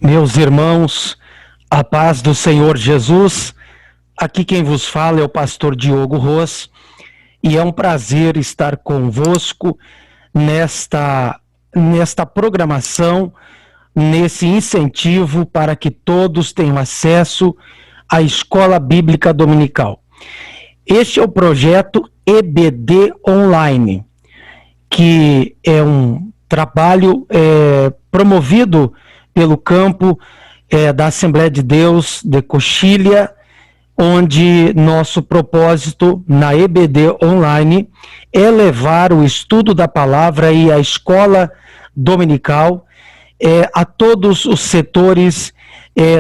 Meus irmãos, a paz do Senhor Jesus, aqui quem vos fala é o pastor Diogo Ros, e é um prazer estar convosco nesta programação, nesse incentivo para que todos tenham acesso à Escola Bíblica Dominical. Este é o projeto EBD Online, que é um trabalho promovido pelo campo da Assembleia de Deus de Coxilha, onde nosso propósito na EBD Online é levar o estudo da palavra e a escola dominical a todos os setores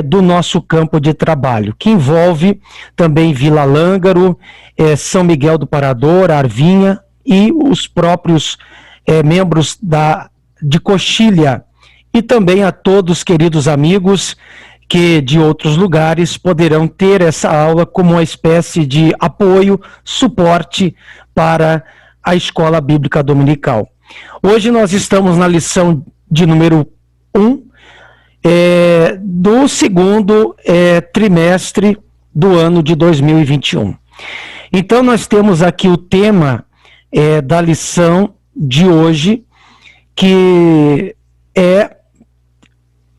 do nosso campo de trabalho, que envolve também Vila Lângaro, São Miguel do Parador, Arvinha e os próprios membros de Coxilha, e também a todos queridos amigos que de outros lugares poderão ter essa aula como uma espécie de apoio, suporte para a Escola Bíblica Dominical. Hoje nós estamos na lição de número 1 do segundo trimestre do ano de 2021. Então nós temos aqui o tema da lição de hoje, que é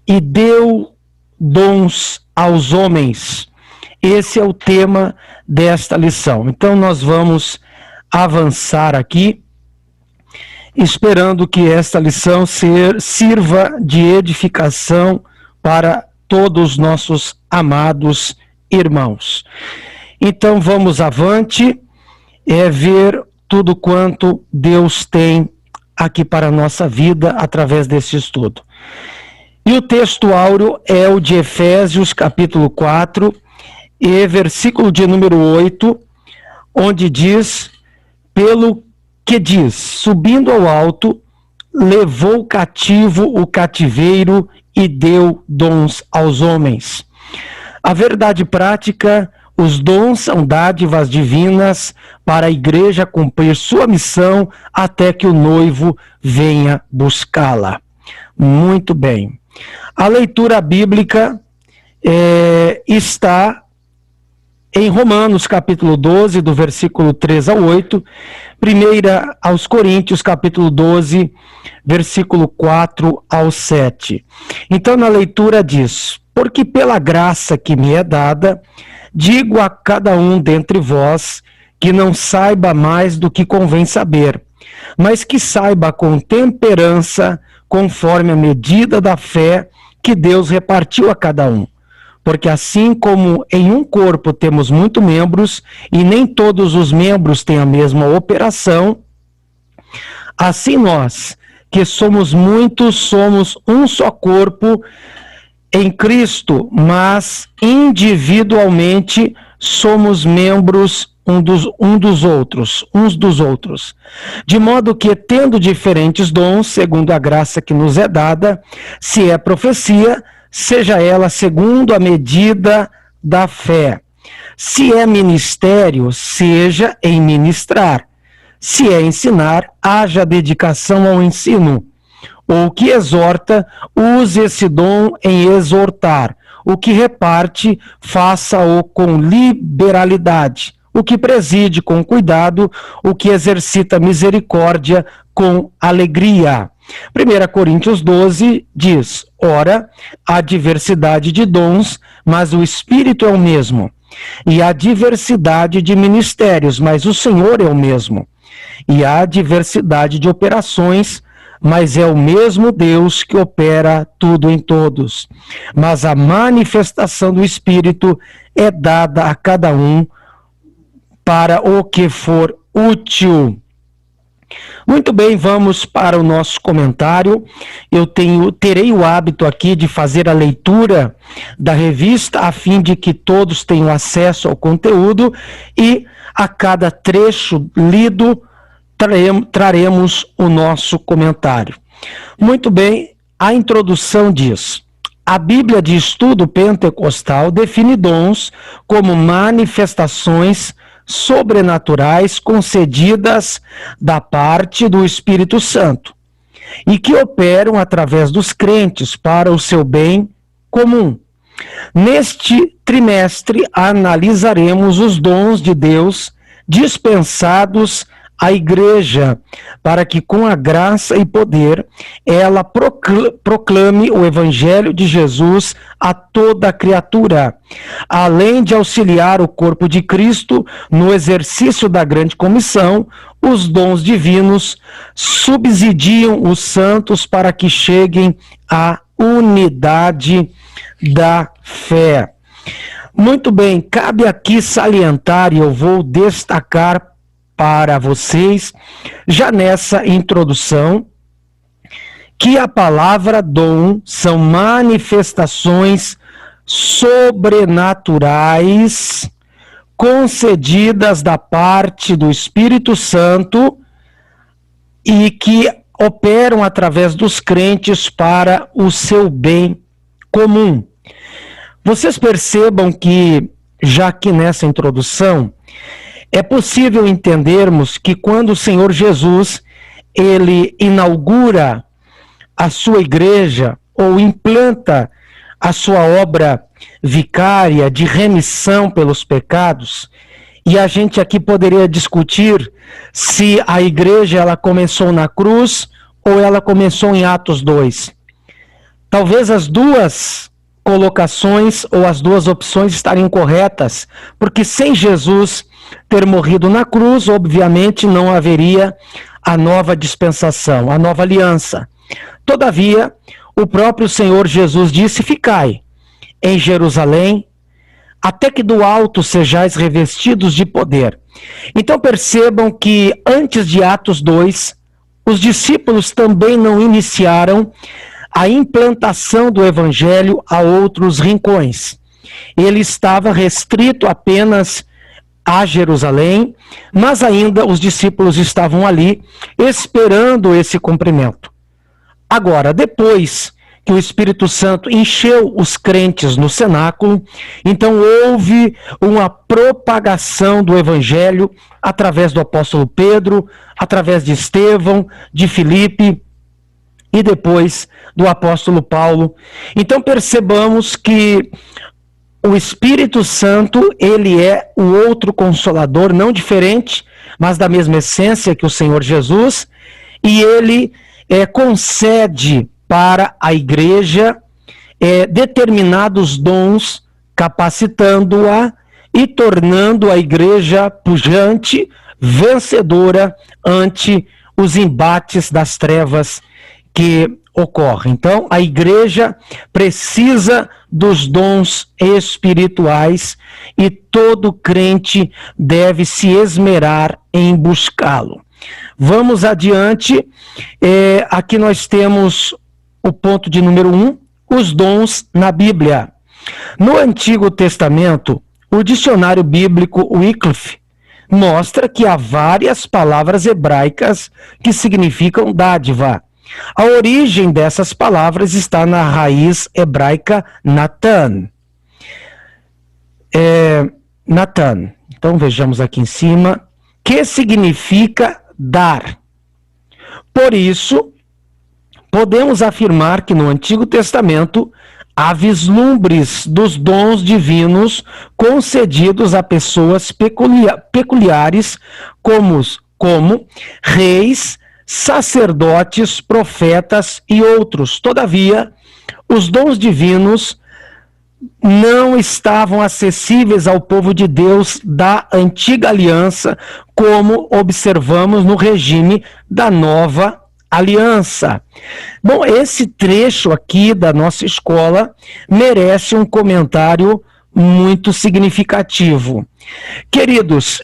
"E deu dons aos homens". Esse é o tema desta lição. Então nós vamos avançar aqui, esperando que esta lição sirva de edificação para todos os nossos amados irmãos. Então vamos avante, ver tudo quanto Deus tem aqui para a nossa vida através desse estudo. E o texto áureo é o de Efésios, capítulo 4, e versículo de número 8, onde diz: "Pelo que diz, subindo ao alto, levou cativo o cativeiro e deu dons aos homens". A verdade prática, os dons são dádivas divinas para a igreja cumprir sua missão até que o noivo venha buscá-la. Muito bem. A leitura bíblica está em Romanos, capítulo 12, do versículo 3 ao 8, primeira aos Coríntios, capítulo 12, versículo 4 ao 7. Então, na leitura diz: "Porque pela graça que me é dada, digo a cada um dentre vós que não saiba mais do que convém saber, mas que saiba com temperança, conforme a medida da fé que Deus repartiu a cada um. Porque assim como em um corpo temos muitos membros, e nem todos os membros têm a mesma operação, assim nós, que somos muitos, somos um só corpo em Cristo, mas individualmente somos membros uns dos outros. De modo que, tendo diferentes dons, segundo a graça que nos é dada, se é profecia, seja ela segundo a medida da fé. Se é ministério, seja em ministrar. Se é ensinar, haja dedicação ao ensino. O que exorta, use esse dom em exortar. O que reparte, faça-o com liberalidade. O que preside com cuidado, o que exercita misericórdia com alegria". 1 Coríntios 12 diz: "Ora, há diversidade de dons, mas o Espírito é o mesmo. E há diversidade de ministérios, mas o Senhor é o mesmo. E há diversidade de operações, mas é o mesmo Deus que opera tudo em todos. Mas a manifestação do Espírito é dada a cada um para o que for útil". Muito bem, vamos para o nosso comentário. Eu terei o hábito aqui de fazer a leitura da revista, a fim de que todos tenham acesso ao conteúdo, e a cada trecho lido traremos o nosso comentário. Muito bem, a introdução diz: "A Bíblia de Estudo Pentecostal define dons como manifestações sobrenaturais concedidas da parte do Espírito Santo e que operam através dos crentes para o seu bem comum. Neste trimestre, analisaremos os dons de Deus dispensados à igreja, para que com a graça e poder ela proclame o evangelho de Jesus a toda criatura, além de auxiliar o corpo de Cristo no exercício da grande comissão. Os dons divinos subsidiam os santos para que cheguem à unidade da fé. Muito bem, cabe aqui salientar, e eu vou destacar para vocês, já nessa introdução, que a palavra dom são manifestações sobrenaturais concedidas da parte do Espírito Santo e que operam através dos crentes para o seu bem comum. Vocês percebam que, já que nessa introdução, é possível entendermos que quando o Senhor Jesus, ele inaugura a sua igreja ou implanta a sua obra vicária de remissão pelos pecados, e a gente aqui poderia discutir se a igreja ela começou na cruz ou ela começou em Atos 2. Talvez as duas colocações ou as duas opções estariam corretas, porque sem Jesus ter morrido na cruz, obviamente não haveria a nova dispensação, a nova aliança. Todavia, o próprio Senhor Jesus disse: ficai em Jerusalém, até que do alto sejais revestidos de poder. Então percebam que antes de Atos 2, os discípulos também não iniciaram a implantação do evangelho a outros rincões. Ele estava restrito apenas a Jerusalém, mas ainda os discípulos estavam ali esperando esse cumprimento. Agora, depois que o Espírito Santo encheu os crentes no cenáculo, então houve uma propagação do evangelho através do apóstolo Pedro, através de Estevão, de Filipe e depois do apóstolo Paulo. Então percebamos que o Espírito Santo, ele é o outro consolador, não diferente, mas da mesma essência que o Senhor Jesus, e ele concede para a igreja determinados dons, capacitando-a e tornando a igreja pujante, vencedora ante os embates das trevas que ocorrem. Então, a igreja precisa dos dons espirituais e todo crente deve se esmerar em buscá-lo. Vamos adiante. Aqui nós temos o ponto de número 1, os dons na Bíblia. No Antigo Testamento, o dicionário bíblico Wycliffe mostra que há várias palavras hebraicas que significam dádiva. A origem dessas palavras está na raiz hebraica Natan. Natan. Então vejamos aqui em cima, que significa dar. Por isso, podemos afirmar que no Antigo Testamento há vislumbres dos dons divinos concedidos a pessoas peculiares como reis, sacerdotes, profetas e outros. Todavia, os dons divinos não estavam acessíveis ao povo de Deus da antiga aliança, como observamos no regime da nova aliança. Bom, esse trecho aqui da nossa escola merece um comentário muito significativo. Queridos,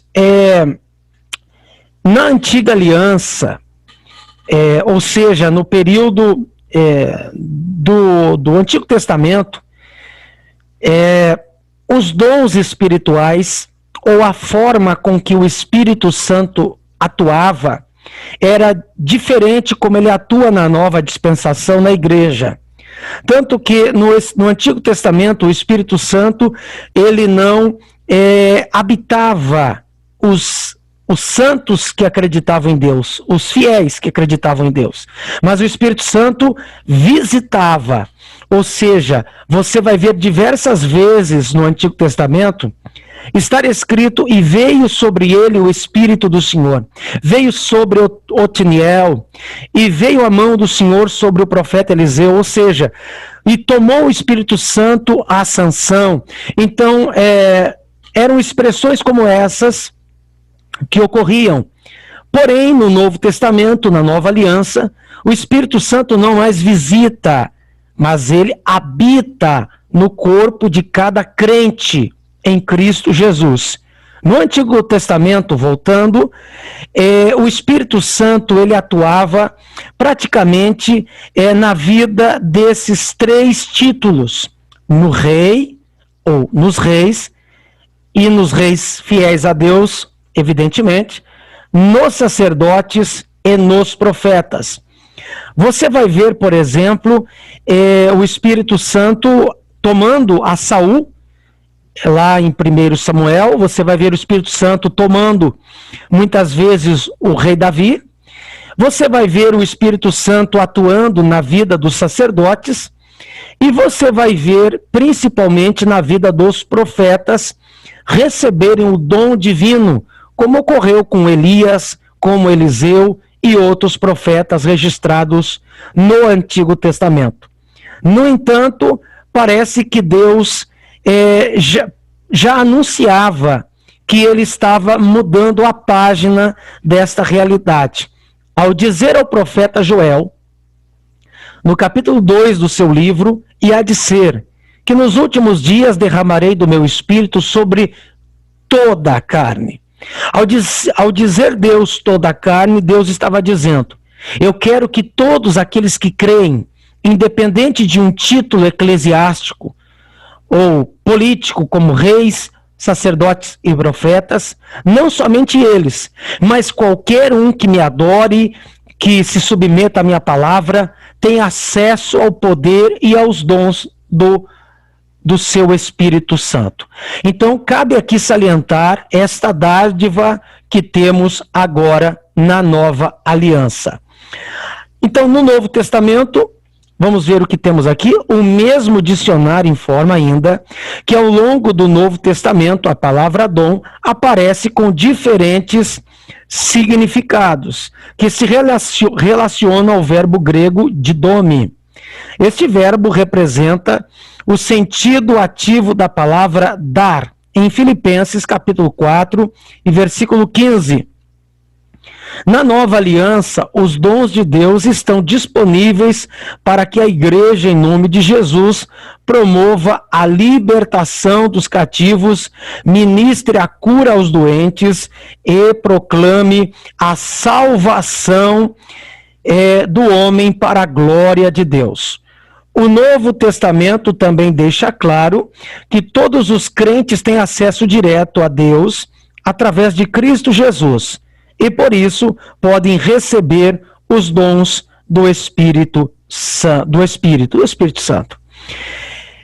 na antiga aliança, ou seja, no período do Antigo Testamento, os dons espirituais, ou a forma com que o Espírito Santo atuava, era diferente como ele atua na nova dispensação na igreja. Tanto que no Antigo Testamento, o Espírito Santo, ele não habitava os santos que acreditavam em Deus, os fiéis que acreditavam em Deus. Mas o Espírito Santo visitava ou seja, você vai ver diversas vezes no Antigo Testamento estar escrito: e veio sobre ele o Espírito do Senhor, veio sobre Otiniel, e veio a mão do Senhor sobre o profeta Eliseu, ou seja, e tomou o Espírito Santo a Sansão. Então, eram expressões como essas que ocorriam. Porém, no Novo Testamento, na Nova Aliança, o Espírito Santo não mais visita, mas ele habita no corpo de cada crente em Cristo Jesus. No Antigo Testamento, voltando, o Espírito Santo ele atuava praticamente na vida desses três títulos: no rei, ou nos reis, e nos reis fiéis a Deus, evidentemente, nos sacerdotes e nos profetas. Você vai ver, por exemplo, o Espírito Santo tomando a Saul, lá em 1 Samuel, você vai ver o Espírito Santo tomando, muitas vezes, o rei Davi. Você vai ver o Espírito Santo atuando na vida dos sacerdotes, e você vai ver, principalmente na vida dos profetas, receberem o dom divino, como ocorreu com Elias, como Eliseu e outros profetas registrados no Antigo Testamento. No entanto, parece que Deus já anunciava que ele estava mudando a página desta realidade, ao dizer ao profeta Joel, no capítulo 2 do seu livro: e há de ser que nos últimos dias derramarei do meu espírito sobre toda a carne. Ao dizer Deus toda a carne, Deus estava dizendo: eu quero que todos aqueles que creem, independente de um título eclesiástico ou político, como reis, sacerdotes e profetas, não somente eles, mas qualquer um que me adore, que se submeta à minha palavra, tem acesso ao poder e aos dons do seu Espírito Santo. Então, cabe aqui salientar esta dádiva que temos agora na nova aliança. Então, no Novo Testamento, vamos ver o que temos aqui. O mesmo dicionário informa ainda que ao longo do Novo Testamento, a palavra dom aparece com diferentes significados, que se relacionam ao verbo grego didome. Este verbo representa o sentido ativo da palavra dar, em Filipenses capítulo 4 e versículo 15. Na nova aliança, os dons de Deus estão disponíveis para que a igreja, em nome de Jesus, promova a libertação dos cativos, ministre a cura aos doentes e proclame a salvação do homem para a glória de Deus. O Novo Testamento também deixa claro que todos os crentes têm acesso direto a Deus através de Cristo Jesus, e por isso podem receber os dons do Espírito Santo.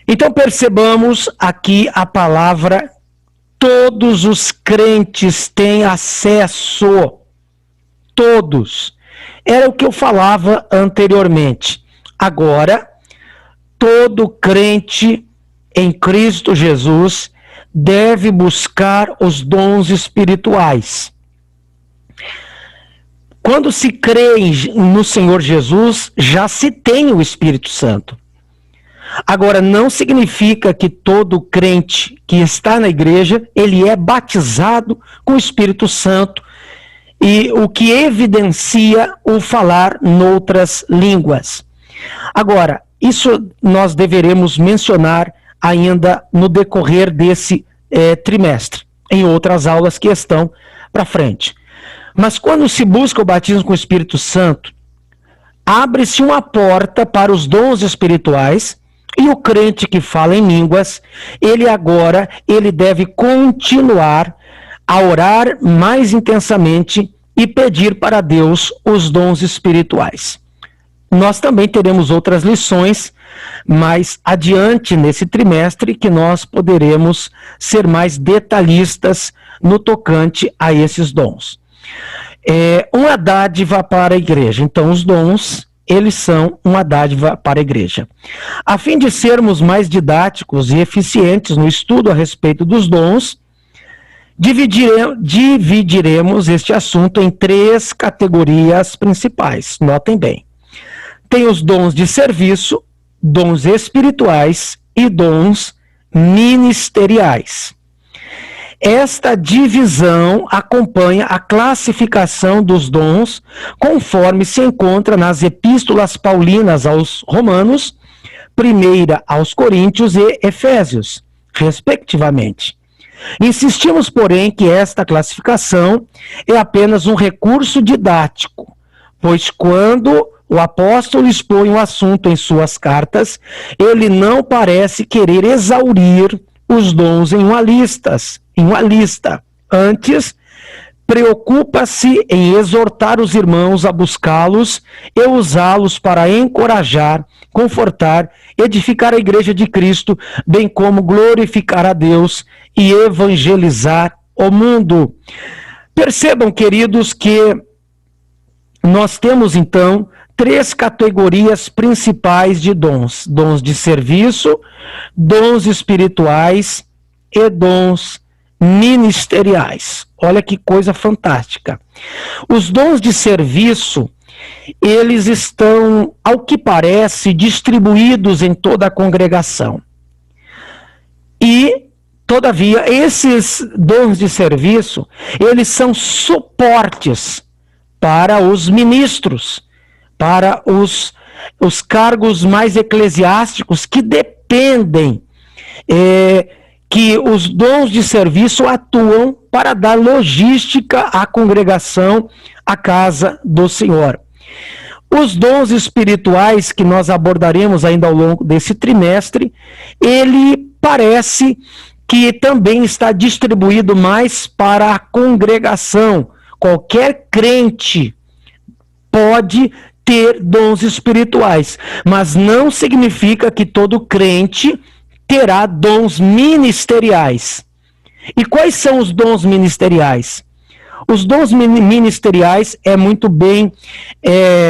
Então percebamos aqui a palavra: todos os crentes têm acesso. Todos. Era o que eu falava anteriormente. Agora, todo crente em Cristo Jesus deve buscar os dons espirituais. Quando se crê no Senhor Jesus, já se tem o Espírito Santo. Agora, não significa que todo crente que está na igreja, ele é batizado com o Espírito Santo, e o que evidencia o falar noutras línguas. Agora, isso nós deveremos mencionar ainda no decorrer desse trimestre, em outras aulas que estão para frente. Mas quando se busca o batismo com o Espírito Santo, abre-se uma porta para os dons espirituais, e o crente que fala em línguas, ele deve continuar a orar mais intensamente e pedir para Deus os dons espirituais. Nós também teremos outras lições mais adiante nesse trimestre, que nós poderemos ser mais detalhistas no tocante a esses dons. Uma dádiva para a igreja. Então, os dons, eles são uma dádiva para a igreja. A fim de sermos mais didáticos e eficientes no estudo a respeito dos dons, dividiremos este assunto em 3 categorias principais. Notem bem. Tem os dons de serviço, dons espirituais e dons ministeriais. Esta divisão acompanha a classificação dos dons conforme se encontra nas epístolas paulinas aos Romanos, 1 aos Coríntios e Efésios, respectivamente. Insistimos, porém, que esta classificação é apenas um recurso didático, pois quando o apóstolo expõe o assunto em suas cartas, ele não parece querer exaurir os dons em uma lista. Antes, preocupa-se em exortar os irmãos a buscá-los e usá-los para encorajar, confortar, edificar a igreja de Cristo, bem como glorificar a Deus e evangelizar o mundo. Percebam, queridos, que nós temos, então, 3 categorias principais de dons: dons de serviço, dons espirituais e dons ministeriais. Olha que coisa fantástica. Os dons de serviço, eles estão, ao que parece, distribuídos em toda a congregação. E, todavia, esses dons de serviço, eles são suportes para os ministros, para os cargos mais eclesiásticos que dependem que os dons de serviço atuam para dar logística à congregação, à casa do Senhor. Os dons espirituais que nós abordaremos ainda ao longo desse trimestre, ele parece que também está distribuído mais para a congregação. Qualquer crente pode ter dons espirituais, mas não significa que todo crente terá dons ministeriais. E quais são os dons ministeriais? Os dons ministeriais é muito bem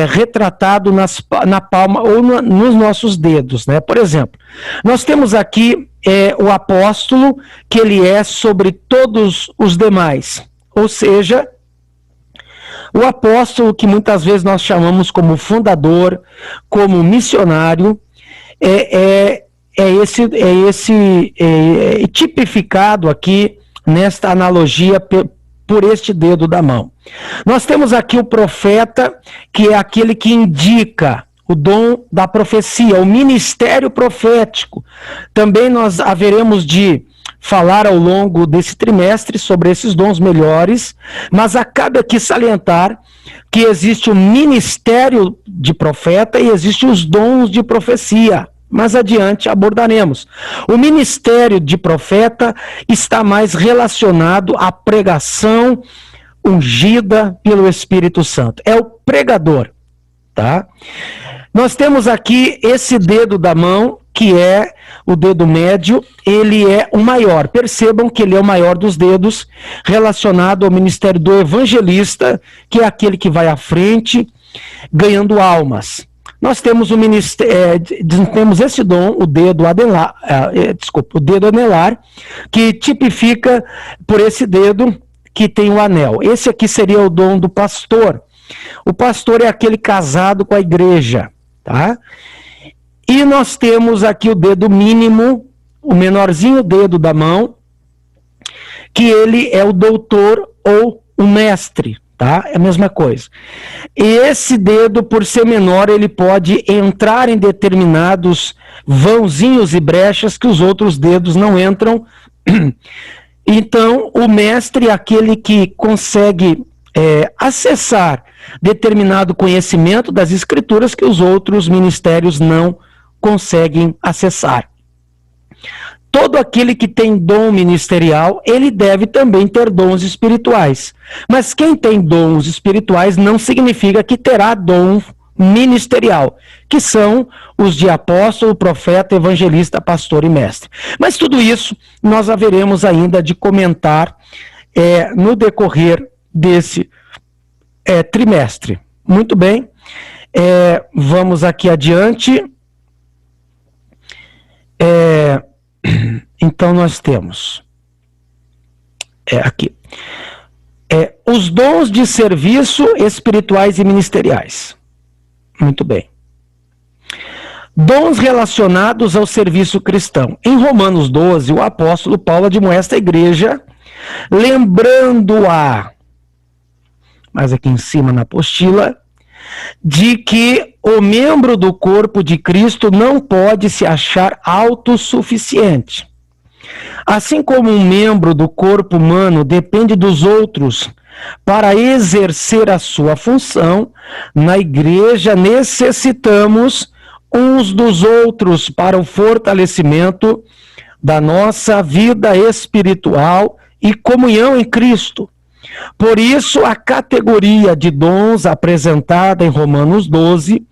retratado na palma ou nos nossos dedos, né? Por exemplo, nós temos aqui o apóstolo, que ele é sobre todos os demais, ou seja, o apóstolo, que muitas vezes nós chamamos como fundador, como missionário, é tipificado aqui nesta analogia por este dedo da mão. Nós temos aqui o profeta, que é aquele que indica o dom da profecia, o ministério profético. Também nós haveremos de falar ao longo desse trimestre sobre esses dons melhores, mas cabe aqui salientar que existe o ministério de profeta e existem os dons de profecia. Mais adiante abordaremos. O ministério de profeta está mais relacionado à pregação ungida pelo Espírito Santo. É o pregador, tá? Nós temos aqui esse dedo da mão, que é o dedo médio, ele é o maior. Percebam que ele é o maior dos dedos, relacionado ao ministério do evangelista, que é aquele que vai à frente, ganhando almas. Nós temos temos esse dom, o dedo anelar, que tipifica por esse dedo que tem o anel. Esse aqui seria o dom do pastor. O pastor é aquele casado com a igreja, tá? E nós temos aqui o dedo mínimo, o menorzinho dedo da mão, que ele é o doutor ou o mestre. Tá? É a mesma coisa. E esse dedo, por ser menor, ele pode entrar em determinados vãozinhos e brechas que os outros dedos não entram. Então, o mestre é aquele que consegue acessar determinado conhecimento das escrituras que os outros ministérios não conseguem acessar. Todo aquele que tem dom ministerial, ele deve também ter dons espirituais. Mas quem tem dons espirituais não significa que terá dom ministerial, que são os de apóstolo, profeta, evangelista, pastor e mestre. Mas tudo isso nós haveremos ainda de comentar no decorrer desse trimestre. Muito bem. Vamos aqui adiante. Então nós temos aqui os dons de serviço espirituais e ministeriais. Muito bem. Dons relacionados ao serviço cristão. Em Romanos 12, o apóstolo Paulo admoesta a igreja, lembrando-a, mas aqui em cima na apostila, de que o membro do corpo de Cristo não pode se achar autossuficiente. Assim como um membro do corpo humano depende dos outros para exercer a sua função, na igreja necessitamos uns dos outros para o fortalecimento da nossa vida espiritual e comunhão em Cristo. Por isso, a categoria de dons apresentada em Romanos 12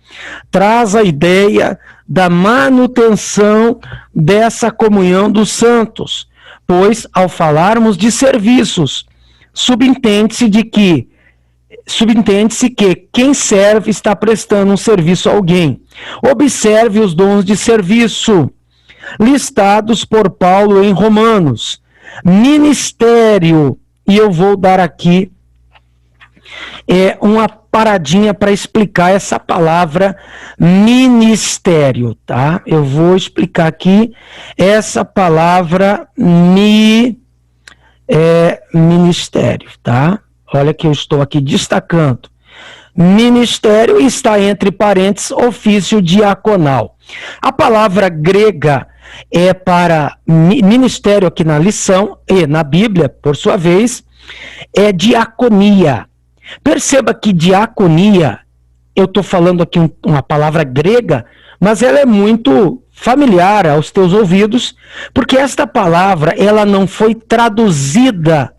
traz a ideia da manutenção dessa comunhão dos santos, pois, ao falarmos de serviços, subentende-se que quem serve está prestando um serviço a alguém. Observe os dons de serviço listados por Paulo em Romanos. Ministério, e eu vou dar aqui uma paradinha para explicar essa palavra ministério, tá? Eu vou explicar aqui essa palavra ministério, tá? Olha que eu estou aqui destacando. Ministério está entre parênteses ofício diaconal. A palavra grega para ministério aqui na lição, e na Bíblia, por sua vez, é diaconia. Perceba que diaconia, eu estou falando aqui uma palavra grega, mas ela é muito familiar aos teus ouvidos, porque esta palavra ela não foi traduzida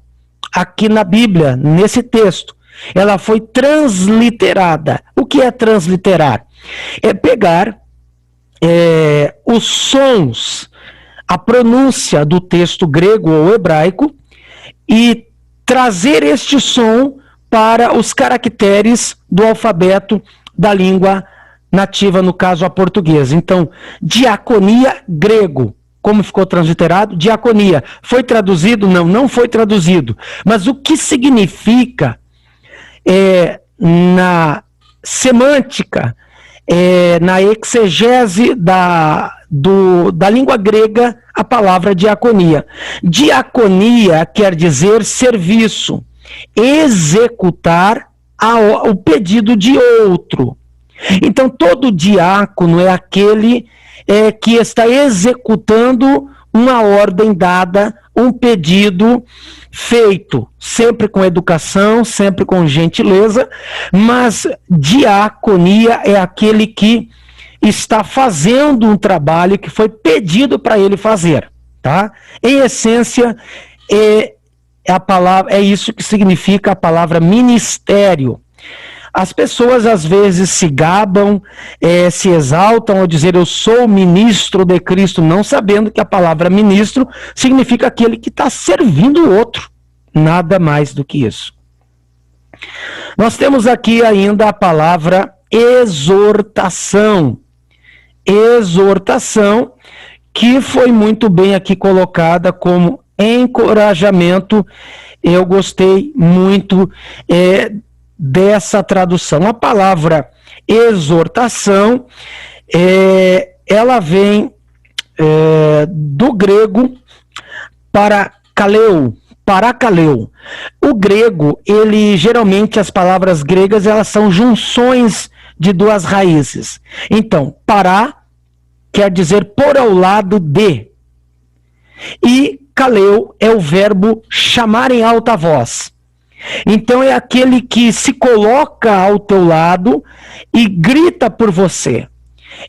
aqui na Bíblia, nesse texto. Ela foi transliterada. O que é transliterar? É pegar os sons, a pronúncia do texto grego ou hebraico e trazer este som para os caracteres do alfabeto da língua nativa, no caso a portuguesa. Então, diaconia, grego. Como ficou transliterado? Diaconia. Foi traduzido? Não, não foi traduzido. Mas o que significa na semântica, na exegese da língua grega, a palavra diaconia. Diaconia quer dizer serviço, executar o pedido de outro. Então, todo diácono é aquele que está executando uma ordem dada, um pedido feito, sempre com educação, sempre com gentileza, mas diaconia é aquele que está fazendo um trabalho que foi pedido para ele fazer, tá? Em essência, é isso que significa a palavra ministério. As pessoas às vezes se gabam, se exaltam ao dizer eu sou ministro de Cristo, não sabendo que a palavra ministro significa aquele que está servindo o outro. Nada mais do que isso. Nós temos aqui ainda a palavra exortação. Exortação, que foi muito bem aqui colocada como encorajamento. Eu gostei muito dessa tradução. A palavra exortação, ela vem do grego parakaleo. O grego, geralmente as palavras gregas, elas são junções de duas raízes. Então, pará quer dizer por ao lado de. E kaleo é o verbo chamar em alta voz. Então é aquele que se coloca ao teu lado e grita por você,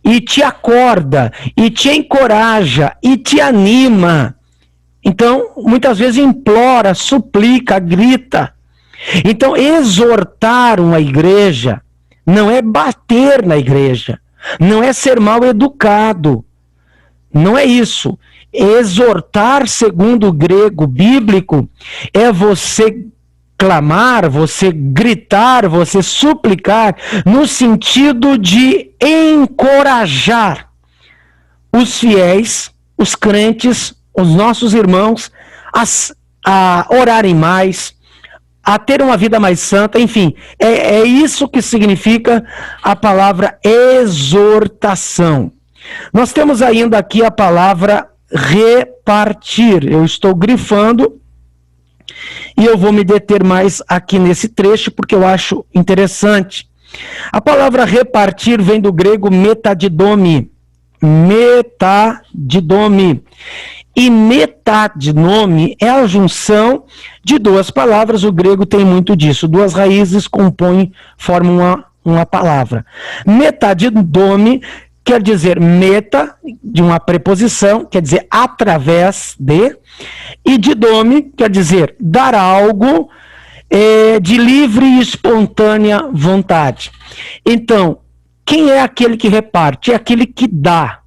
e te acorda, e te encoraja, e te anima. Então, muitas vezes implora, suplica, grita. Então, exortar uma igreja não é bater na igreja, não é ser mal educado, não é isso. Exortar, segundo o grego bíblico, é você clamar, você gritar, você suplicar, no sentido de encorajar os fiéis, os crentes, os nossos irmãos, a orarem mais, a ter uma vida mais santa, enfim, é isso que significa a palavra exortação. Nós temos ainda aqui a palavra repartir. Eu estou grifando e eu vou me deter mais aqui nesse trecho porque eu acho interessante. A palavra repartir vem do grego metadidome. Metadidome. E metadinome é a junção de duas palavras. O grego tem muito disso. Duas raízes formam uma palavra. Metadidome quer dizer meta, de uma preposição, quer dizer através de, e didome quer dizer dar algo de livre e espontânea vontade. Então, quem é aquele que reparte? É aquele que dá.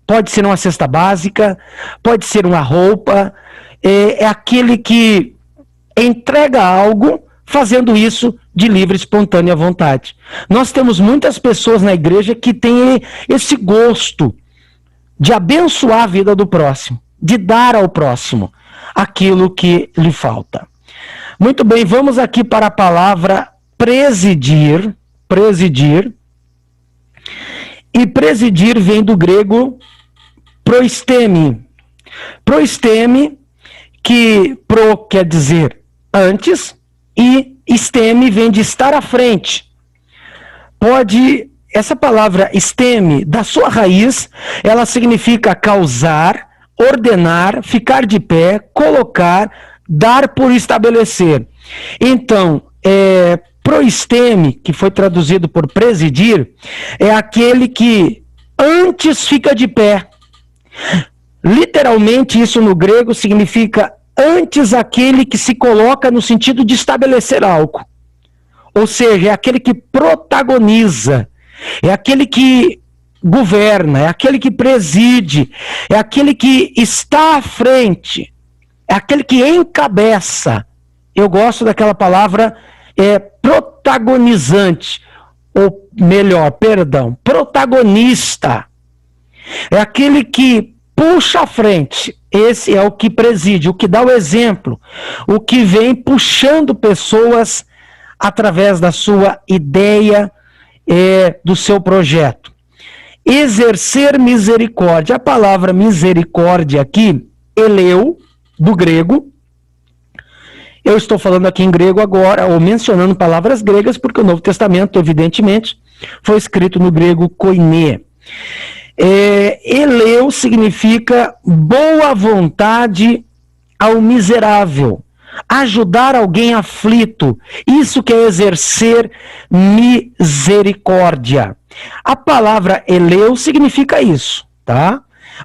Pode ser uma cesta básica, pode ser uma roupa, é aquele que entrega algo, fazendo isso de livre e espontânea vontade. Nós temos muitas pessoas na igreja que têm esse gosto de abençoar a vida do próximo, de dar ao próximo aquilo que lhe falta. Muito bem, vamos aqui para a palavra presidir. Presidir. E presidir vem do grego proisteme. Proisteme, que pro quer dizer antes, e esteme vem de estar à frente. Essa palavra esteme, da sua raiz, ela significa causar, ordenar, ficar de pé, colocar, dar por estabelecer. Então, proisteme, que foi traduzido por presidir, é aquele que antes fica de pé. Literalmente, isso no grego significa antes aquele que se coloca no sentido de estabelecer algo. Ou seja, é aquele que protagoniza, é aquele que governa, é aquele que preside, é aquele que está à frente, é aquele que encabeça. Eu gosto daquela palavra protagonizante, ou melhor, protagonista. É aquele que puxa à frente. Esse é o que preside, o que dá o exemplo, o que vem puxando pessoas através da sua ideia, do seu projeto. Exercer misericórdia. A palavra misericórdia aqui, eleu, do grego. Eu estou falando aqui em grego agora, ou mencionando palavras gregas, porque o Novo Testamento, evidentemente, foi escrito no grego koiné. Eleu significa boa vontade ao miserável, ajudar alguém aflito. Isso que é exercer misericórdia. A palavra eleu significa isso, tá?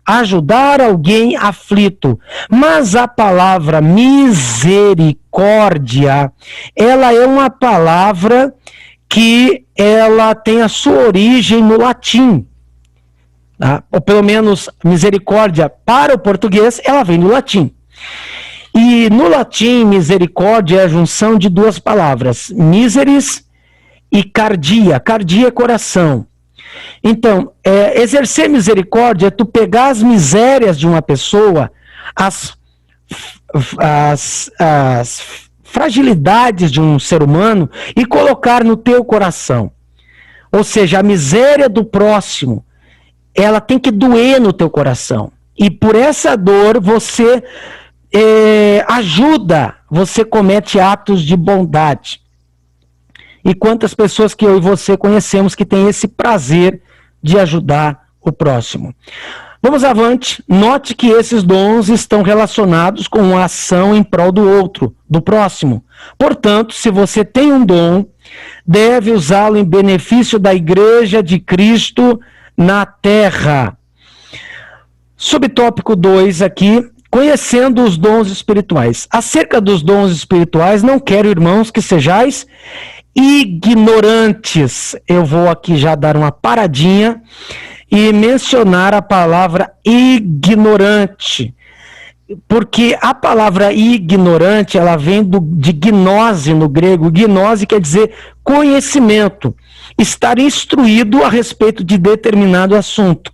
Ajudar alguém aflito. Mas a palavra misericórdia, ela é uma palavra que ela tem a sua origem no latim. Tá? Ou pelo menos misericórdia para o português, ela vem do latim. E no latim, misericórdia é a junção de duas palavras, miseris e cardia. Cardia é coração. Então, exercer misericórdia é tu pegar as misérias de uma pessoa, as fragilidades de um ser humano e colocar no teu coração. Ou seja, a miséria do próximo, ela tem que doer no teu coração. E por essa dor você ajuda, você comete atos de bondade. E quantas pessoas que eu e você conhecemos que têm esse prazer de ajudar o próximo. Vamos avante. Note que esses dons estão relacionados com a ação em prol do outro, do próximo. Portanto, se você tem um dom, deve usá-lo em benefício da Igreja de Cristo na terra. Subtópico 2 aqui, conhecendo os dons espirituais. Acerca dos dons espirituais, não quero, irmãos, que sejais ignorantes. Eu vou aqui já dar uma paradinha e mencionar a palavra ignorante. porque a palavra ignorante, ela vem de gnose no grego. Gnose quer dizer conhecimento, estar instruído a respeito de determinado assunto.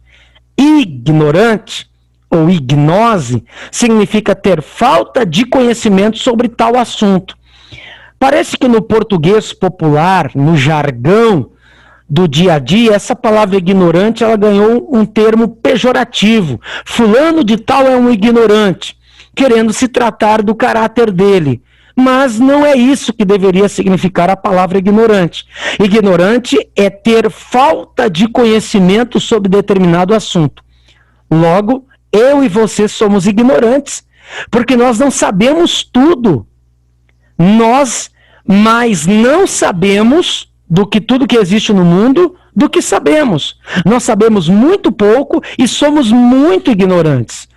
Ignorante, ou ignose, significa ter falta de conhecimento sobre tal assunto. Parece que no português popular, no jargão do dia a dia, essa palavra ignorante, ela ganhou um termo pejorativo. Fulano de tal é um ignorante, querendo se tratar do caráter dele. Mas não é isso que deveria significar a palavra ignorante. Ignorante é ter falta de conhecimento sobre determinado assunto. Logo, eu e você somos ignorantes, porque nós não sabemos tudo. Nós mais não sabemos do que tudo que existe no mundo, do que sabemos. Nós sabemos muito pouco e somos muito ignorantes.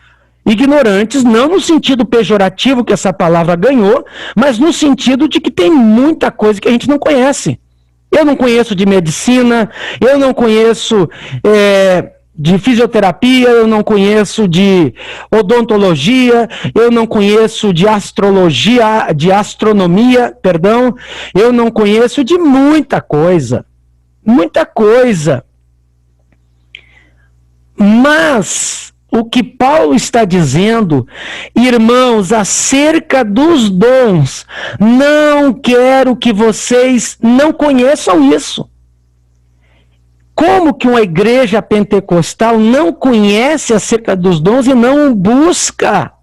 Ignorantes não no sentido pejorativo que essa palavra ganhou, mas no sentido de que tem muita coisa que a gente não conhece. Eu não conheço de medicina, eu não conheço de fisioterapia, eu não conheço de odontologia, eu não conheço de astrologia, de astronomia, perdão, eu não conheço de muita coisa. Muita coisa. Mas o que Paulo está dizendo, irmãos, acerca dos dons, não quero que vocês não conheçam isso. Como que uma igreja pentecostal não conhece acerca dos dons e não busca?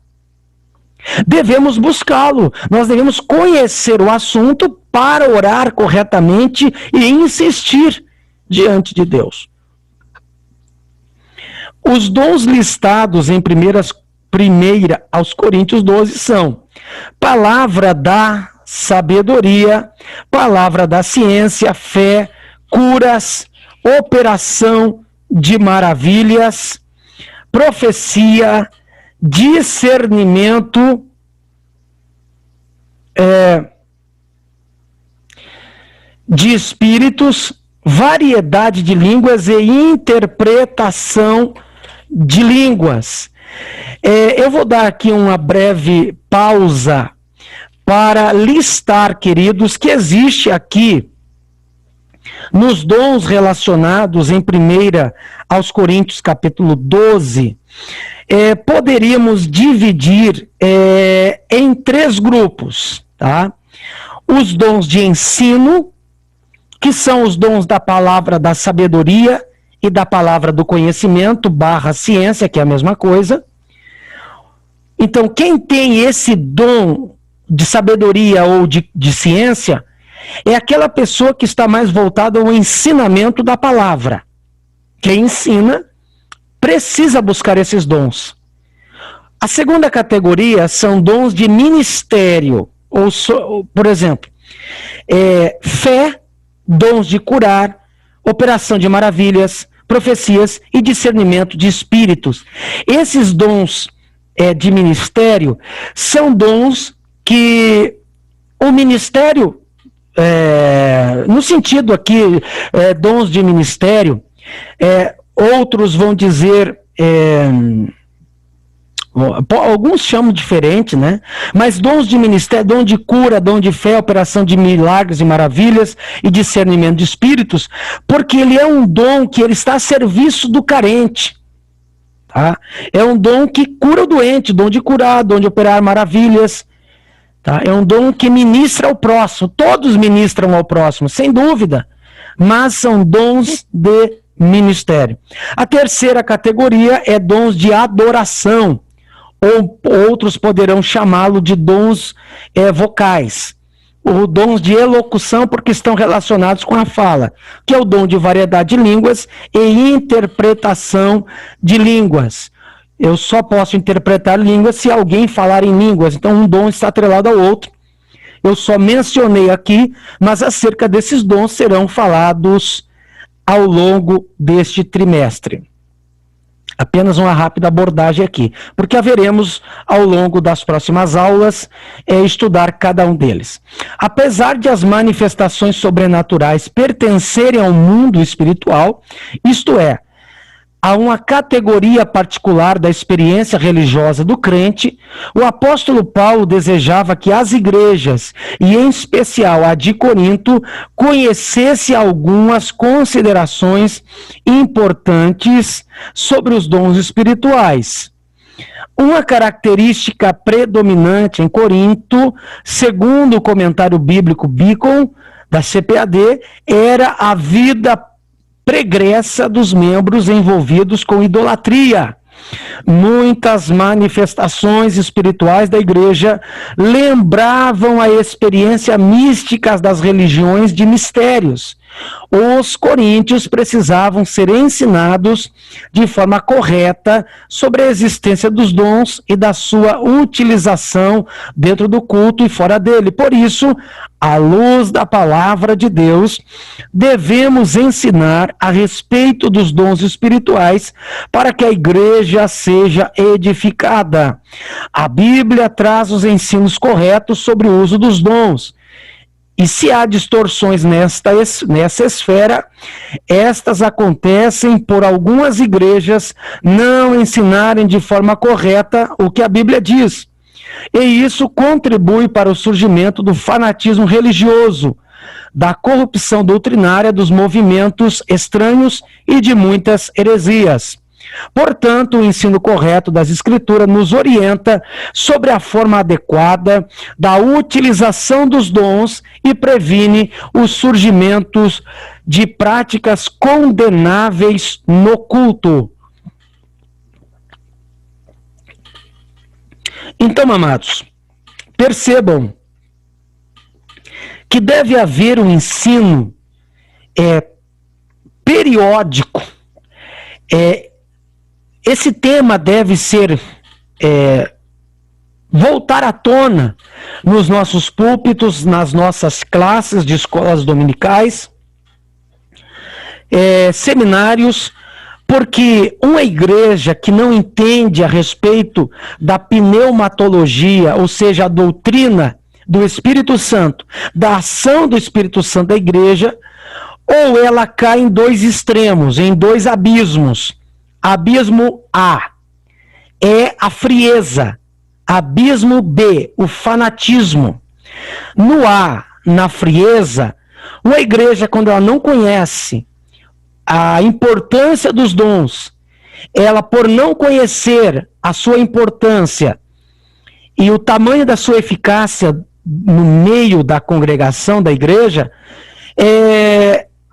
Devemos buscá-lo. Nós devemos conhecer o assunto para orar corretamente e insistir diante de Deus. Os dons listados em 1 aos Coríntios 12 são palavra da sabedoria, palavra da ciência, fé, curas, operação de maravilhas, profecia, discernimento, de espíritos, variedade de línguas e interpretação de línguas. Eu vou dar aqui uma breve pausa para listar, queridos, que existe aqui nos dons relacionados em 1 aos Coríntios capítulo 12, poderíamos dividir em 3 grupos, tá? Os dons de ensino, que são os dons da palavra da sabedoria e da palavra do conhecimento / ciência, que é a mesma coisa. Então, quem tem esse dom de sabedoria ou de ciência é aquela pessoa que está mais voltada ao ensinamento da palavra. Quem ensina precisa buscar esses dons. A segunda categoria são dons de ministério, por exemplo, fé, dons de curar, operação de maravilhas, profecias e discernimento de espíritos. Esses dons de ministério são dons que o ministério, no sentido aqui, dons de ministério, outros vão dizer, alguns chamam diferente, né? Mas dons de ministério, dom de cura, dom de fé, operação de milagres e maravilhas e discernimento de espíritos, porque ele é um dom que ele está a serviço do carente. Tá? É um dom que cura o doente, dom de curar, dom de operar maravilhas. Tá? É um dom que ministra ao próximo. Todos ministram ao próximo, sem dúvida, mas são dons de ministério. A terceira categoria é dons de adoração, ou outros poderão chamá-lo de dons vocais, ou dons de elocução, porque estão relacionados com a fala, que é o dom de variedade de línguas e interpretação de línguas. Eu só posso interpretar línguas se alguém falar em línguas, então um dom está atrelado ao outro. Eu só mencionei aqui, mas acerca desses dons serão falados ao longo deste trimestre. Apenas uma rápida abordagem aqui, porque haveremos ao longo das próximas aulas estudar cada um deles. Apesar de as manifestações sobrenaturais pertencerem ao mundo espiritual, isto é, a uma categoria particular da experiência religiosa do crente, o apóstolo Paulo desejava que as igrejas, e em especial a de Corinto, conhecesse algumas considerações importantes sobre os dons espirituais. Uma característica predominante em Corinto, segundo o comentário bíblico Beacon, da CPAD, era a vida pregressa dos membros envolvidos com idolatria. Muitas manifestações espirituais da igreja lembravam a experiência mística das religiões de mistérios. Os coríntios precisavam ser ensinados de forma correta sobre a existência dos dons e da sua utilização dentro do culto e fora dele. Por isso, à luz da palavra de Deus, devemos ensinar a respeito dos dons espirituais para que a igreja seja edificada. A Bíblia traz os ensinos corretos sobre o uso dos dons. E se há distorções nessa esfera, estas acontecem por algumas igrejas não ensinarem de forma correta o que a Bíblia diz. E isso contribui para o surgimento do fanatismo religioso, da corrupção doutrinária dos movimentos estranhos e de muitas heresias. Portanto, o ensino correto das Escrituras nos orienta sobre a forma adequada da utilização dos dons e previne os surgimentos de práticas condenáveis no culto. Então, amados, percebam que deve haver um ensino periódico. Esse tema deve ser voltar à tona nos nossos púlpitos, nas nossas classes de escolas dominicais, seminários, porque uma igreja que não entende a respeito da pneumatologia, ou seja, a doutrina do Espírito Santo, da ação do Espírito Santo da igreja, ou ela cai em dois extremos, em dois abismos. Abismo A é a frieza, abismo B, o fanatismo. No A, na frieza, uma igreja, quando ela não conhece a importância dos dons, ela, por não conhecer a sua importância e o tamanho da sua eficácia no meio da congregação da igreja,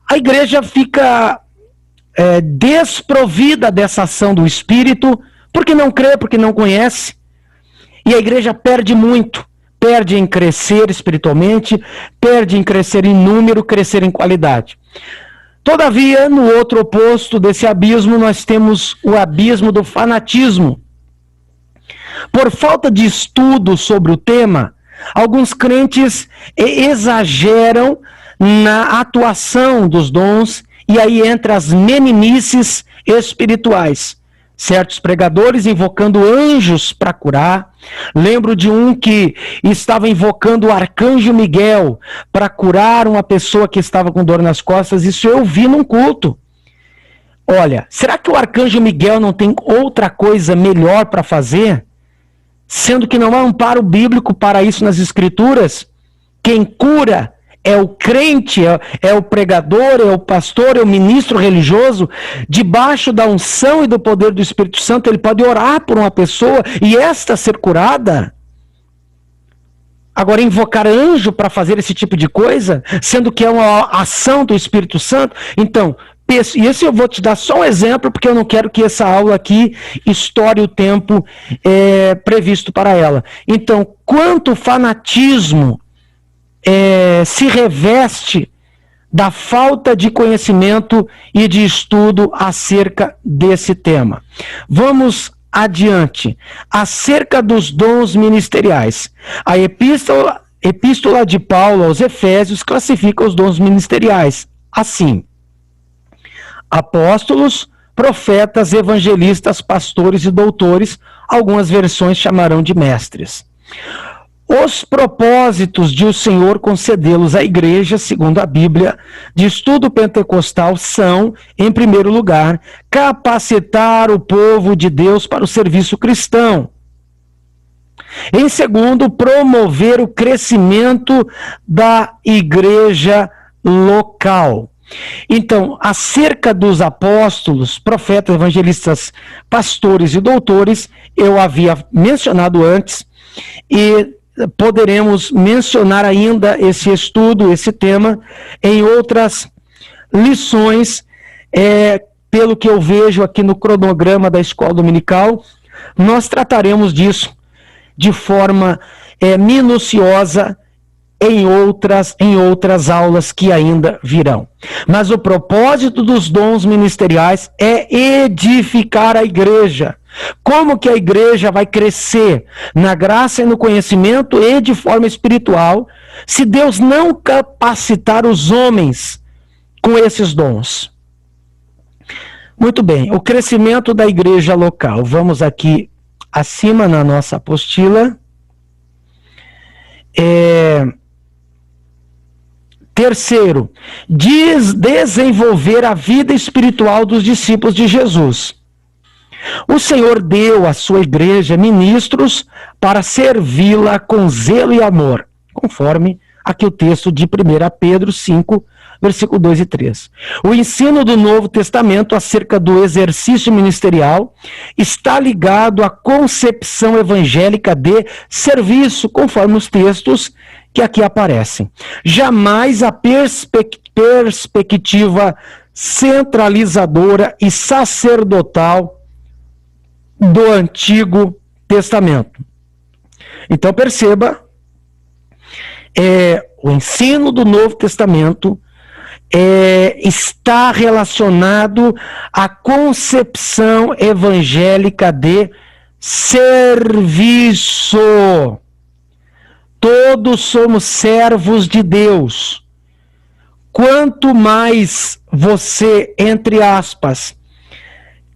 a igreja fica desprovida dessa ação do Espírito, porque não crê, porque não conhece, e a igreja perde muito, perde em crescer espiritualmente, perde em crescer em número, crescer em qualidade. Todavia, no outro oposto desse abismo, nós temos o abismo do fanatismo. Por falta de estudo sobre o tema, alguns crentes exageram na atuação dos dons, e aí entra as meninices espirituais. Certos pregadores invocando anjos para curar. Lembro de um que estava invocando o arcanjo Miguel para curar uma pessoa que estava com dor nas costas. Isso eu vi num culto. Olha, será que o arcanjo Miguel não tem outra coisa melhor para fazer? Sendo que não há amparo bíblico para isso nas Escrituras? Quem cura é o crente, é o pregador, é o pastor, é o ministro religioso. Debaixo da unção e do poder do Espírito Santo, ele pode orar por uma pessoa e esta ser curada. Agora, invocar anjo para fazer esse tipo de coisa, sendo que é uma ação do Espírito Santo. Então, e esse eu vou te dar só um exemplo, porque eu não quero que essa aula aqui estoure o tempo previsto para ela. Então, quanto fanatismo se reveste da falta de conhecimento e de estudo acerca desse tema. Vamos adiante. Acerca dos dons ministeriais. A epístola de Paulo aos Efésios classifica os dons ministeriais assim: apóstolos, profetas, evangelistas, pastores e doutores. Algumas versões chamarão de mestres. Os propósitos de o Senhor concedê-los à igreja, segundo a Bíblia, de estudo pentecostal, são, em primeiro lugar, capacitar o povo de Deus para o serviço cristão. Em segundo, promover o crescimento da igreja local. Então, acerca dos apóstolos, profetas, evangelistas, pastores e doutores, eu havia mencionado antes, e poderemos mencionar ainda esse estudo, esse tema, em outras lições, pelo que eu vejo aqui no cronograma da escola dominical, nós trataremos disso de forma minuciosa em outras aulas que ainda virão. Mas o propósito dos dons ministeriais é edificar a igreja. Como que a igreja vai crescer na graça e no conhecimento e de forma espiritual, se Deus não capacitar os homens com esses dons? Muito bem, o crescimento da igreja local. Vamos aqui acima na nossa apostila. Terceiro, desenvolver a vida espiritual dos discípulos de Jesus. O Senhor deu à sua igreja ministros para servi-la com zelo e amor, conforme aqui o texto de 1 Pedro 5, versículo 2 e 3. O ensino do Novo Testamento acerca do exercício ministerial está ligado à concepção evangélica de serviço, conforme os textos que aqui aparecem. Jamais a perspectiva centralizadora e sacerdotal do Antigo Testamento. Então perceba, o ensino do Novo Testamento está relacionado à concepção evangélica de serviço. Todos somos servos de Deus. Quanto mais você, entre aspas,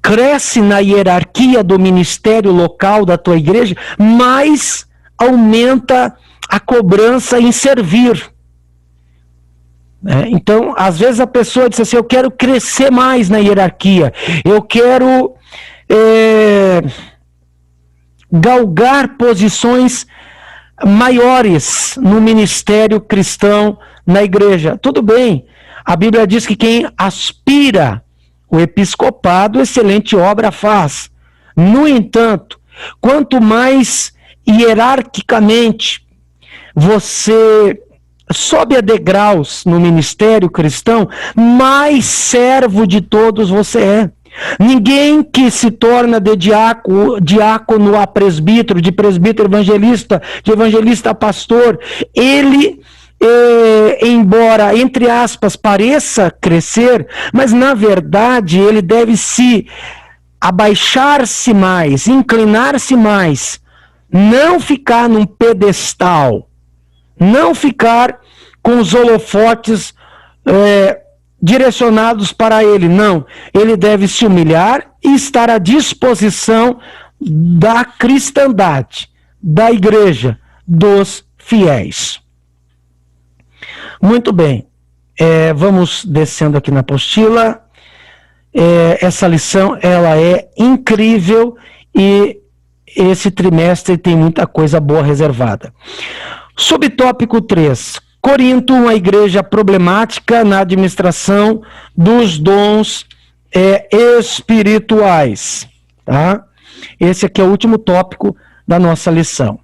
cresce na hierarquia do ministério local da tua igreja, mais aumenta a cobrança em servir. Então, às vezes a pessoa diz assim, eu quero crescer mais na hierarquia, eu quero galgar posições maiores no ministério cristão na igreja. Tudo bem, a Bíblia diz que quem aspira o episcopado, excelente obra faz. No entanto, quanto mais hierarquicamente você sobe a degraus no ministério cristão, mais servo de todos você é. Ninguém que se torna de diácono a presbítero, de presbítero evangelista, de evangelista a pastor, ele, embora, entre aspas, pareça crescer, mas na verdade ele deve se abaixar-se mais, inclinar-se mais, não ficar num pedestal, não ficar com os holofotes direcionados para ele, não. Ele deve se humilhar e estar à disposição da cristandade, da igreja, dos fiéis. Muito bem, vamos descendo aqui na apostila. Essa lição, ela é incrível e esse trimestre tem muita coisa boa reservada. Subtópico 3. Corinto, uma igreja problemática na administração dos dons espirituais. Tá? Esse aqui é o último tópico da nossa lição.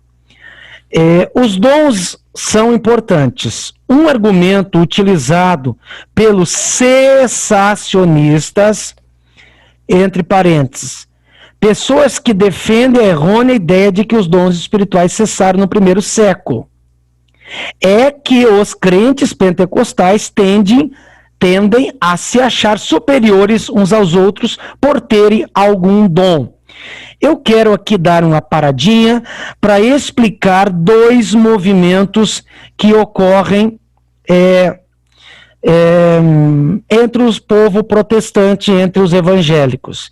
Os dons são importantes. Um argumento utilizado pelos cessacionistas, entre parênteses, pessoas que defendem a errônea ideia de que os dons espirituais cessaram no primeiro século, é que os crentes pentecostais tendem a se achar superiores uns aos outros por terem algum dom. Eu quero aqui dar uma paradinha para explicar dois movimentos que ocorrem entre os povo protestante, entre os evangélicos.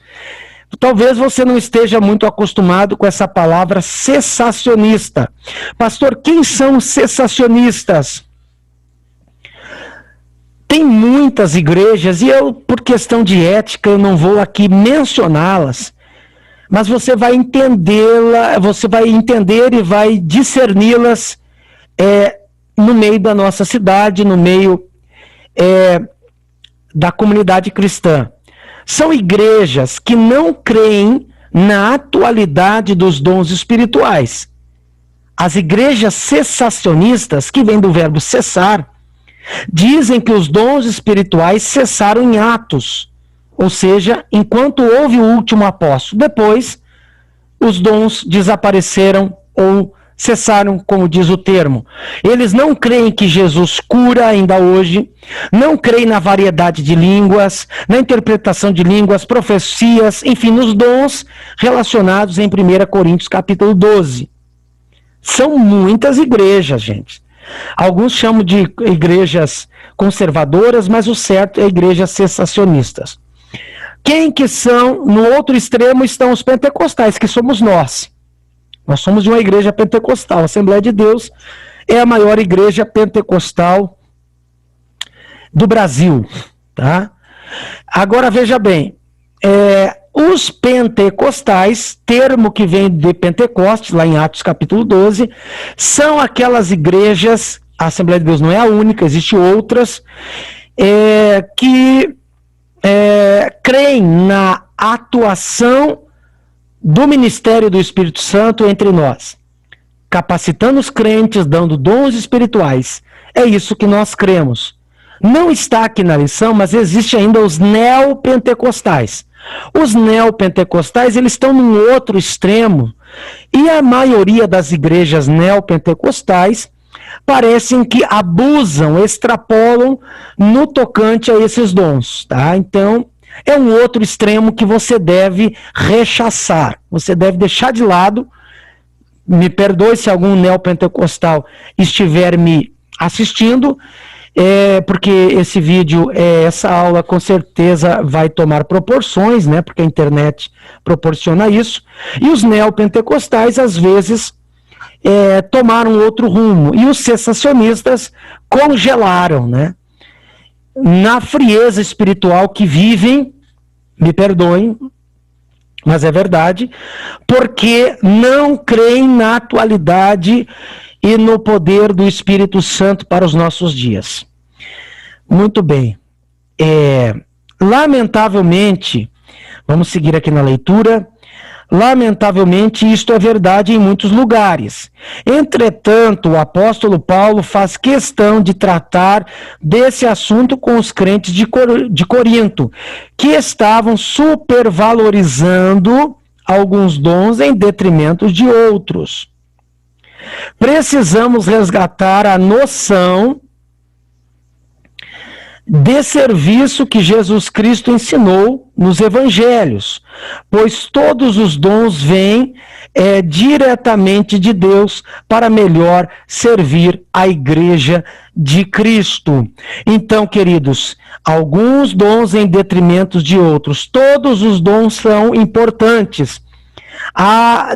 Talvez você não esteja muito acostumado com essa palavra cessacionista. Pastor, quem são os cessacionistas? Tem muitas igrejas, e eu, por questão de ética, eu não vou aqui mencioná-las, mas você vai entendê-la, você vai entender e vai discerni-las no meio da nossa cidade, no meio da comunidade cristã. São igrejas que não creem na atualidade dos dons espirituais. As igrejas cessacionistas, que vem do verbo cessar, dizem que os dons espirituais cessaram em Atos, ou seja, enquanto houve o último apóstolo. Depois, os dons desapareceram ou cessaram, como diz o termo. Eles não creem que Jesus cura ainda hoje, não creem na variedade de línguas, na interpretação de línguas, profecias, enfim, nos dons relacionados em 1 Coríntios capítulo 12. São muitas igrejas, gente. Alguns chamam de igrejas conservadoras, mas o certo é igrejas cessacionistas. Quem que são? No outro extremo estão os pentecostais, que somos nós. Nós somos de uma igreja pentecostal. A Assembleia de Deus é a maior igreja pentecostal do Brasil. Tá? Agora veja bem, os pentecostais, termo que vem de Pentecostes, lá em Atos capítulo 12, são aquelas igrejas, a Assembleia de Deus não é a única, existem outras, que creem na atuação do ministério do Espírito Santo entre nós, capacitando os crentes, dando dons espirituais. É isso que nós cremos. Não está aqui na lição, mas existe ainda os neopentecostais. Os neopentecostais, eles estão num outro extremo, e a maioria das igrejas neopentecostais parecem que abusam, extrapolam no tocante a esses dons, tá? Então, é um outro extremo que você deve rechaçar, você deve deixar de lado. Me perdoe se algum neopentecostal estiver me assistindo, porque esse vídeo, essa aula com certeza vai tomar proporções, né, porque a internet proporciona isso, e os neopentecostais às vezes tomaram outro rumo, e os cessacionistas congelaram, né, na frieza espiritual que vivem, me perdoem, mas é verdade, porque não creem na atualidade e no poder do Espírito Santo para os nossos dias. Muito bem. Lamentavelmente, vamos seguir aqui na leitura, lamentavelmente isto é verdade em muitos lugares. Entretanto, o apóstolo Paulo faz questão de tratar desse assunto com os crentes de Corinto, que estavam supervalorizando alguns dons em detrimento de outros. Precisamos resgatar a noção de serviço que Jesus Cristo ensinou nos evangelhos, pois todos os dons vêm diretamente de Deus para melhor servir a igreja de Cristo. Então, queridos, alguns dons em detrimento de outros, todos os dons são importantes.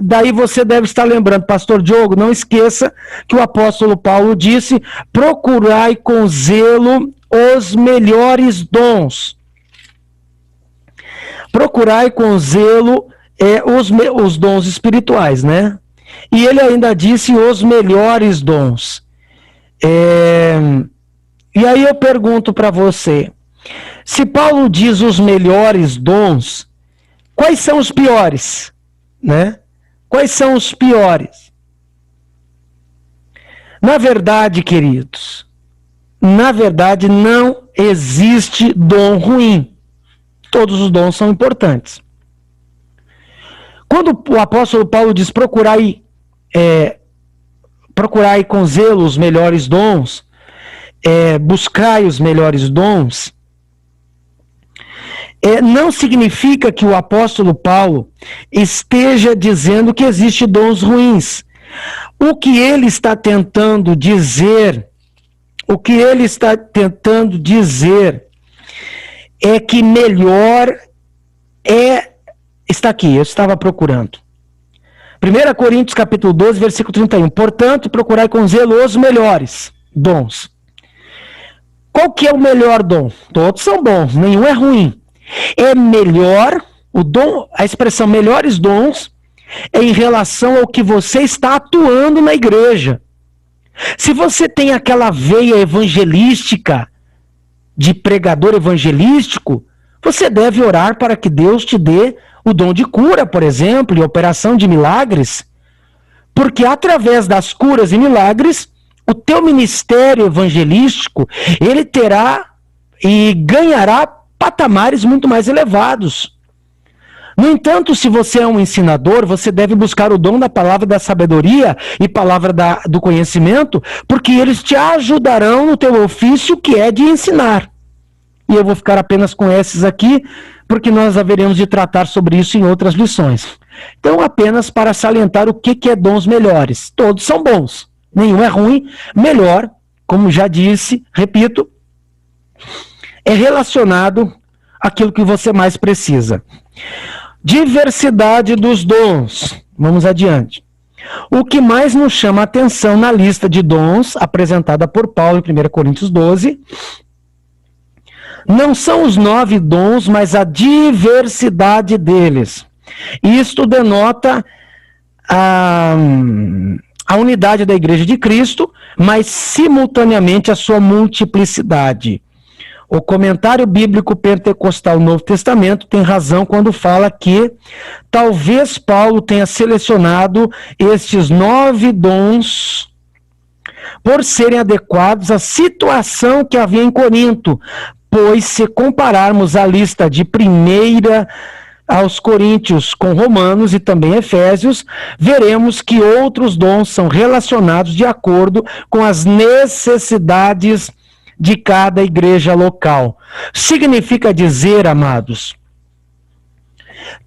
Daí você deve estar lembrando, pastor Diogo, não esqueça que o apóstolo Paulo disse: procurai com zelo os melhores dons. Procurai com zelo os dons espirituais, né? E ele ainda disse os melhores dons. E aí eu pergunto para você, se Paulo diz os melhores dons, quais são os piores? Né? Quais são os piores? Na verdade, queridos, não existe dom ruim. Todos os dons são importantes. Quando o apóstolo Paulo diz procurai com zelo os melhores dons, buscai os melhores dons, não significa que o apóstolo Paulo esteja dizendo que existem dons ruins. O que ele está tentando dizer, é que melhor é Está aqui, eu estava procurando. 1 Coríntios capítulo 12, versículo 31. Portanto, procurai com zelo os melhores dons. Qual que é o melhor dom? Todos são bons, nenhum é ruim. É melhor, o dom, a expressão melhores dons é em relação ao que você está atuando na igreja. Se você tem aquela veia evangelística, de pregador evangelístico, você deve orar para que Deus te dê o dom de cura, por exemplo, e operação de milagres, porque através das curas e milagres, o teu ministério evangelístico, ele terá e ganhará patamares muito mais elevados. No entanto, se você é um ensinador, você deve buscar o dom da palavra da sabedoria e palavra do conhecimento, porque eles te ajudarão no teu ofício, que é de ensinar. E eu vou ficar apenas com esses aqui, porque nós haveremos de tratar sobre isso em outras lições. Então, apenas para salientar o que é dons melhores. Todos são bons, nenhum é ruim. Melhor, como já disse, repito, é relacionado àquilo que você mais precisa. Diversidade dos dons. Vamos adiante. O que mais nos chama a atenção na lista de dons apresentada por Paulo em 1 Coríntios 12 não são os 9 dons, mas a diversidade deles. Isto denota a unidade da Igreja de Cristo, mas simultaneamente a sua multiplicidade. O comentário bíblico pentecostal do Novo Testamento tem razão quando fala que talvez Paulo tenha selecionado estes 9 dons por serem adequados à situação que havia em Corinto, pois se compararmos a lista de 1 aos Coríntios com Romanos e também Efésios, veremos que outros dons são relacionados de acordo com as necessidades de cada igreja local. Significa dizer, amados,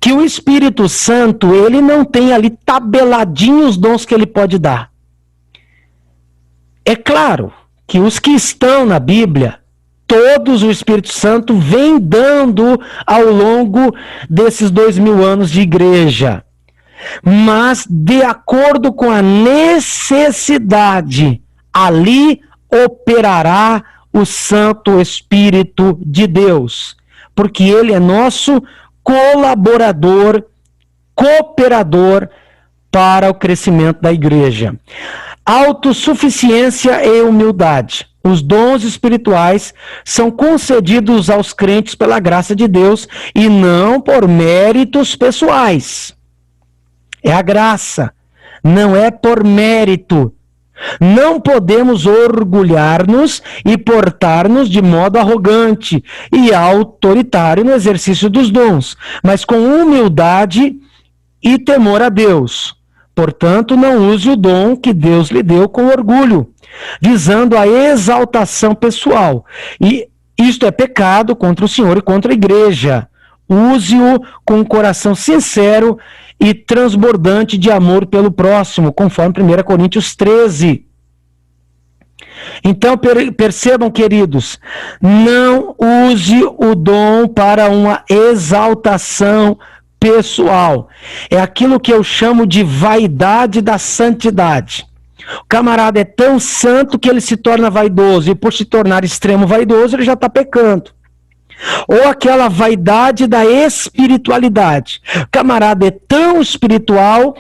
que o Espírito Santo, ele não tem ali tabeladinho os dons que ele pode dar. É claro que os que estão na Bíblia, todos o Espírito Santo vem dando ao longo desses 2000 anos de igreja. Mas de acordo com a necessidade, ali operará o Santo Espírito de Deus, porque ele é nosso colaborador, cooperador para o crescimento da igreja. Autossuficiência e humildade. Os dons espirituais são concedidos aos crentes pela graça de Deus e não por méritos pessoais. É a graça, não é por mérito. Não podemos orgulhar-nos e portar-nos de modo arrogante e autoritário no exercício dos dons, mas com humildade e temor a Deus. Portanto, não use o dom que Deus lhe deu com orgulho, visando a exaltação pessoal. E isto é pecado contra o Senhor e contra a igreja. Use-o com um coração sincero e transbordante de amor pelo próximo, conforme 1 Coríntios 13. Então, percebam, queridos, não use o dom para uma exaltação pessoal. É aquilo que eu chamo de vaidade da santidade. O camarada é tão santo que ele se torna vaidoso, e por se tornar extremo vaidoso, ele já está pecando. Ou aquela vaidade da espiritualidade. O camarada é tão espiritual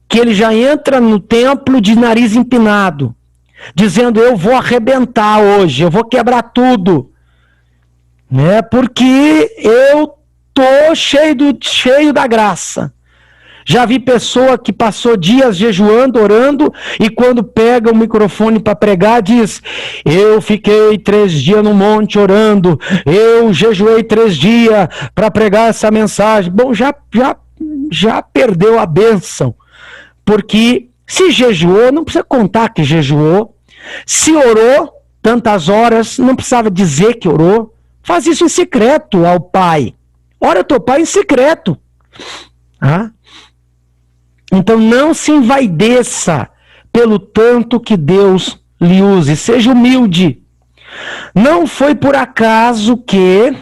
que ele já entra no templo de nariz empinado, dizendo: eu vou arrebentar hoje, eu vou quebrar tudo, né? Porque eu tô cheio da graça. Já vi pessoa que passou dias jejuando, orando, e quando pega o microfone para pregar, diz: eu fiquei 3 dias no monte orando, eu jejuei 3 dias para pregar essa mensagem. Bom, já perdeu a bênção, porque se jejuou, não precisa contar que jejuou. Se orou tantas horas, não precisava dizer que orou. Faz isso em secreto ao Pai. Ora teu Pai em secreto. Então não se envaideça pelo tanto que Deus lhe use. Seja humilde. Não foi por acaso que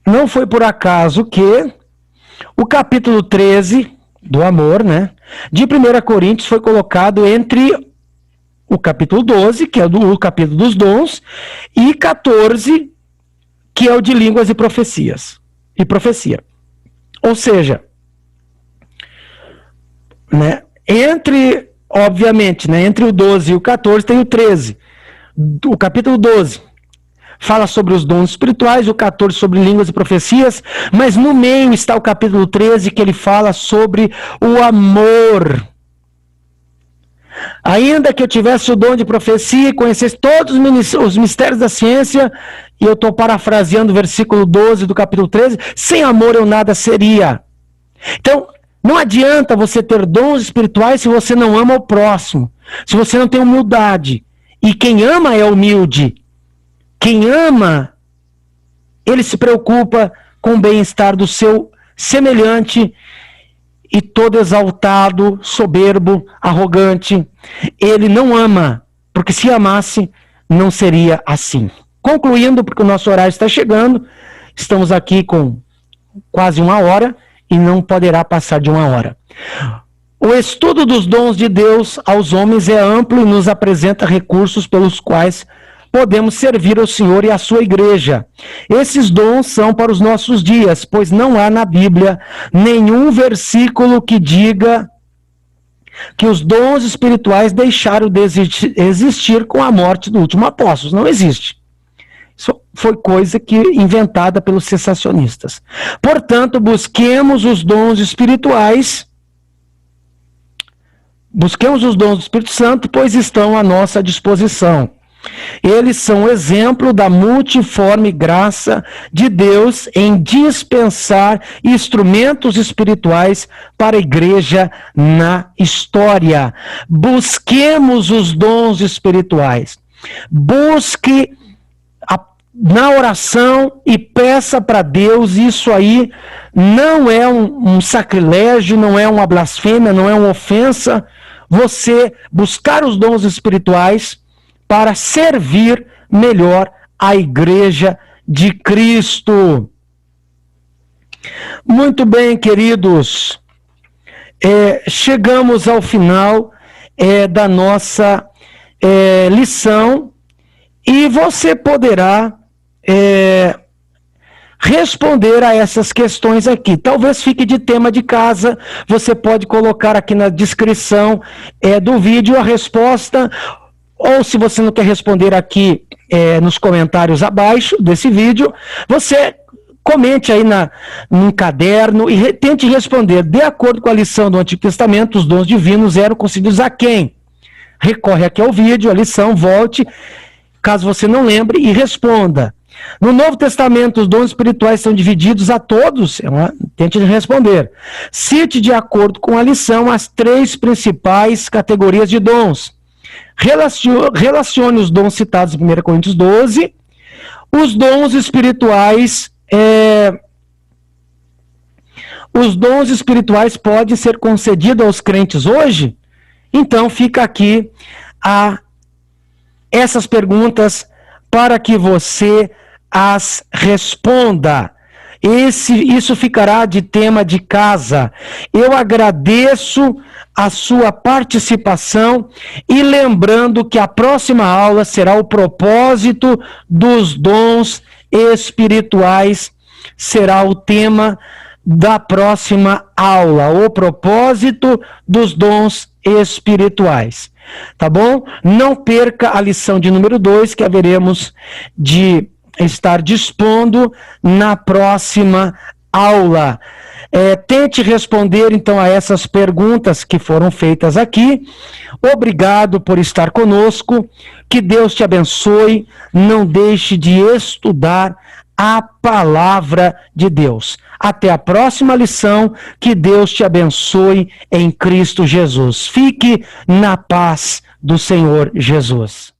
não foi por acaso que o capítulo 13 do amor, né, de 1 Coríntios foi colocado entre o capítulo 12, que é o capítulo dos dons, e 14, que é o de línguas e profecias. E profecia. Ou seja, né, obviamente, né, entre o 12 e o 14 tem o 13. O capítulo 12 fala sobre os dons espirituais, o 14 sobre línguas e profecias, mas no meio está o capítulo 13, que ele fala sobre o amor. Ainda que eu tivesse o dom de profecia e conhecesse todos os mistérios da ciência, e eu estou parafraseando o versículo 12 do capítulo 13, sem amor eu nada seria. Então, não adianta você ter dons espirituais se você não ama o próximo, se você não tem humildade. E quem ama é humilde. Quem ama, ele se preocupa com o bem-estar do seu semelhante. E todo exaltado, soberbo, arrogante, ele não ama, porque se amasse, não seria assim. Concluindo, porque o nosso horário está chegando, estamos aqui com quase 1 hora e não poderá passar de 1 hora. O estudo dos dons de Deus aos homens é amplo e nos apresenta recursos pelos quais podemos servir ao Senhor e à sua igreja. Esses dons são para os nossos dias, pois não há na Bíblia nenhum versículo que diga que os dons espirituais deixaram de existir com a morte do último apóstolo. Não existe. Isso foi coisa inventada pelos cessacionistas. Portanto, busquemos os dons espirituais, busquemos os dons do Espírito Santo, pois estão à nossa disposição. Eles são exemplo da multiforme graça de Deus em dispensar instrumentos espirituais para a igreja na história. Busquemos os dons espirituais. Busque na oração e peça para Deus. Isso aí não é um sacrilégio, não é uma blasfêmia, não é uma ofensa. Você buscar os dons espirituais para servir melhor a igreja de Cristo. Muito bem, queridos. Chegamos ao final da nossa lição e você poderá responder a essas questões aqui. Talvez fique de tema de casa, você pode colocar aqui na descrição do vídeo a resposta. Ou se você não quer responder aqui nos comentários abaixo desse vídeo, você comente aí num caderno e tente responder. De acordo com a lição do Antigo Testamento, os dons divinos eram concedidos a quem? Recorre aqui ao vídeo, a lição, volte, caso você não lembre, e responda. No Novo Testamento, os dons espirituais são divididos a todos. Tente responder. Cite, de acordo com a lição, as 3 principais categorias de dons. Relacione os dons citados em 1 Coríntios 12. Os dons espirituais podem ser concedidos aos crentes hoje? Então fica aqui essas perguntas para que você as responda. Isso ficará de tema de casa. Eu agradeço a sua participação e lembrando que a próxima aula será o propósito dos dons espirituais, será o tema da próxima aula, o propósito dos dons espirituais. Tá bom? Não perca a lição de número 2, que haveremos de estar dispondo na próxima aula. Tente responder então a essas perguntas que foram feitas aqui. Obrigado por estar conosco. Que Deus te abençoe. Não deixe de estudar a palavra de Deus. Até a próxima lição. Que Deus te abençoe em Cristo Jesus. Fique na paz do Senhor Jesus.